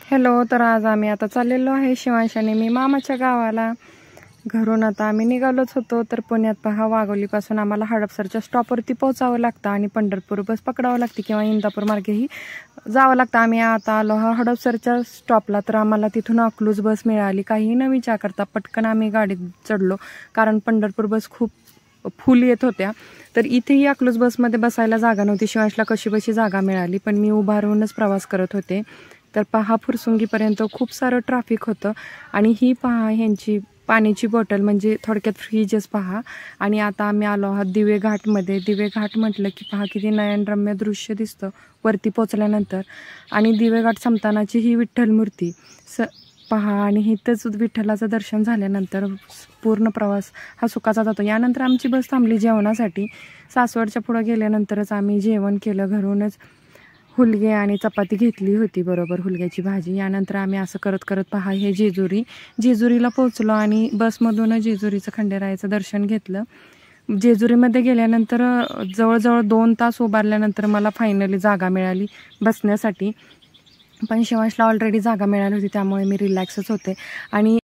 Hello, तर आज आम्ही आता चाललेलो आहे शिवांश आणि मी मामाच्या गावाला. घरून आता आम्ही निघालोच होतो. तर पुण्यात पहा, वाघोलीपासून आम्हाला हडपसरच्या स्टॉपवरती पोहोचावं लागतं आणि पंढरपूर बस पकडावं लागते किंवा इंदापूर मार्गेही जावं लागतं. आम्ही आता आलो हडपसरच्या स्टॉपला. तर आम्हाला तिथून अकलूज बस मिळाली. काहीही न विचार करता पटकन आम्ही गाडीत चढलो, कारण पंढरपूर बस खूप फुल येत होत्या. तर इथेही अकलूज बसमध्ये बसायला जागा नव्हती. शिवांशला कशी बशी जागा मिळाली, पण मी उभा राहूनच प्रवास करत होते. तर पहा, फुरसुंगीपर्यंत खूप सारं ट्रॅफिक होतं. आणि ही पहा, ह्यांची पाण्याची बॉटल म्हणजे थोडक्यात फ्रीजच पहा. आणि आता आम्ही आलो आहोत दिवे घाटमध्ये. दिवे घाट म्हटलं की पहा, किती नयनरम्य दृश्य दिसतं वरती पोचल्यानंतर. आणि दिवे घाट संपतानाची ही विठ्ठल मूर्ती पहा. आणि इथंच विठ्ठलाचं दर्शन झाल्यानंतर पूर्ण प्रवास हा सुखाचा जातो. यानंतर आमची बस थांबली जेवणासाठी. सासवडच्या पुढं गेल्यानंतरच आम्ही जेवण केलं. घरूनच हुलगे आणि चपाती घेतली होती, बरोबर हुलग्याची भाजी. यानंतर आम्ही असं करत करत पहा, हे जेजुरीला पोहोचलो आणि बसमधून जेजुरीचं खंडेरायाचं दर्शन घेतलं. जेजुरीमध्ये गेल्यानंतर जवळजवळ 2 तास उभारल्यानंतर मला फायनली जागा मिळाली बसण्यासाठी. पण शिवांशला ऑलरेडी जागा मिळाली होती, त्यामुळे मी रिलॅक्सच होते. आणि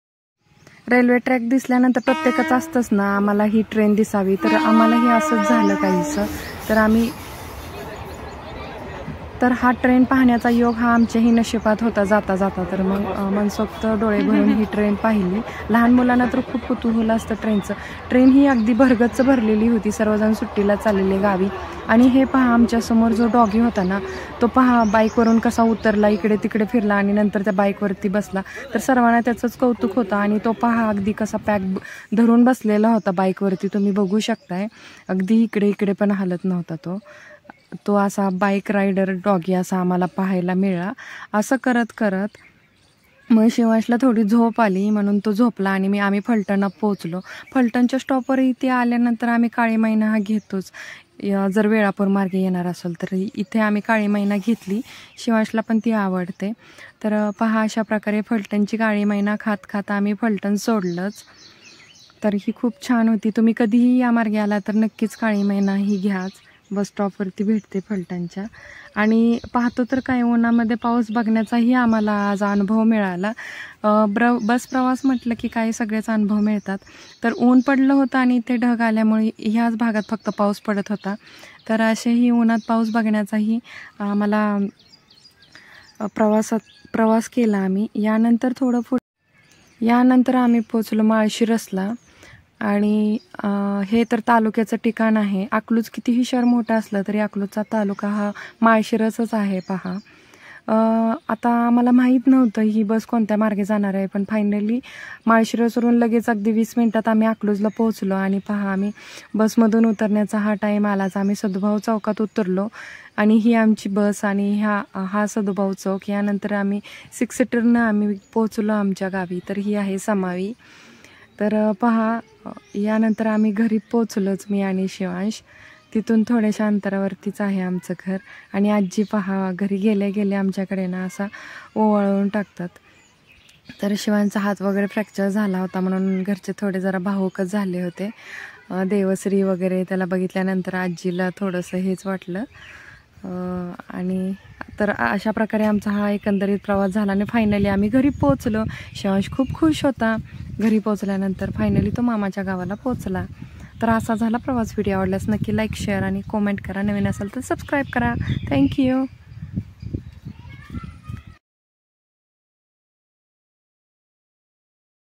रेल्वे ट्रॅक दिसल्यानंतर प्रत्येकाचं असतंच ना, आम्हाला ही ट्रेन दिसावी. तर आम्हालाही असंच झालं काहीसं. तर हा ट्रेन पाहण्याचा योग हा आमच्याही नशिबात होता जाता जाता. तर मग मनसोक्त डोळे भरून ही ट्रेन पाहिली. लहान मुलांना तर खूप कुतूहल असतं ट्रेनचं. ट्रेन ही अगदी भरगच्च भरलेली होती, सर्वजण सुट्टीला चाललेले गावी. आणि हे पहा, आमच्यासमोर जो डॉगी होता ना, तो पहा बाईकवरून कसा उतरला, इकडे तिकडे फिरला आणि नंतर त्या बाईकवरती बसला. तर सर्वांना त्याचंच कौतुक होतं. आणि तो पहा, अगदी कसा पॅक धरून बसलेला होता बाईकवरती, तुम्ही बघू शकताय. अगदी इकडे इकडे पण हालत नव्हता तो असा बाईक रायडर डॉगी असा आम्हाला पाहायला मिळाला. असं करत करत मग शिवांशला थोडी झोप आली, म्हणून तो झोपला आणि आम्ही फलटणला पोहोचलो. फलटणच्या स्टॉपवर इथे आल्यानंतर आम्ही काळी मैना हा घेतोच. जर वेळापूर मार्गे येणार असेल तर इथे आम्ही काळी मैना घेतली. शिवांशला पण ती आवडते. तर पहा, अशा प्रकारे फलटणची काळी मैना खात खात आम्ही फलटण सोडलंच. तर ही खूप छान होती. तुम्ही कधीही या मार्गे आला तर नक्कीच काळी मैना ही घ्याच. बस स्टॉपवरती भेटते फलटणच्या. आणि पाहतो तर काय, उन्हामध्ये पाऊस बघण्याचाही आम्हाला आज अनुभव मिळाला. बस प्रवास म्हटलं की काही सगळेच अनुभव मिळतात. तर ऊन पडलं होतं आणि इथे ढग आल्यामुळे ह्याच भागात फक्त पाऊस पडत होता. तर असेही उन्हात पाऊस बघण्याचाही आम्हाला प्रवास केला आम्ही. यानंतर आम्ही पोचलो माळशिरसला. आणि हे तर तालुक्याचं ठिकाण आहे. अकलूज कितीही शहर मोठं असलं तरी अकलूजचा तालुका हा माळशिरसच आहे पहा. आता आम्हाला माहीत नव्हतं ही बस कोणत्या मार्गे जाणार आहे, पण फायनली माळशिरसवरून लगेच अगदी 20 मिनिटात आम्ही अकलूजला पोहोचलो. आणि पहा, आम्ही बसमधून उतरण्याचा हा टाईम आलाच. आम्ही सदुभाऊ चौकात उतरलो आणि ही आमची बस आणि हा सदुभाऊ चौक. यानंतर आम्ही 6 सीटरनं आम्ही पोहोचलो आमच्या गावी. तर ही आहे समावी. तर पहा, यानंतर आम्ही घरी पोचलोच, मी आणि शिवांश. तिथून थोड्याशा अंतरावरतीच आहे आमचं घर. आणि आजी पहा, घरी गेले गेले आमच्याकडे ना असा ओवाळून टाकतात. तर शिवांचा हात वगैरे फ्रॅक्चर झाला होता, म्हणून घरचे थोडे जरा भावुकच झाले होते. देवश्री वगैरे त्याला बघितल्यानंतर आजीला थोडंसं हेच वाटलं. आणि तर अशा प्रकारे आमचा हा एकंदरीत प्रवास झाला आणि फायनली आम्ही घरी पोहोचलो. शिवांश खूप खुश होता. घरी पोहोचल्यानंतर फायनली तो मामाच्या गावाला पोहोचला. तर असा झाला प्रवास. व्हिडिओ आवडल्यास नक्की लाईक, शेअर आणि कॉमेंट करा. नवीन असेल तर सबस्क्राईब करा. थँक्यू.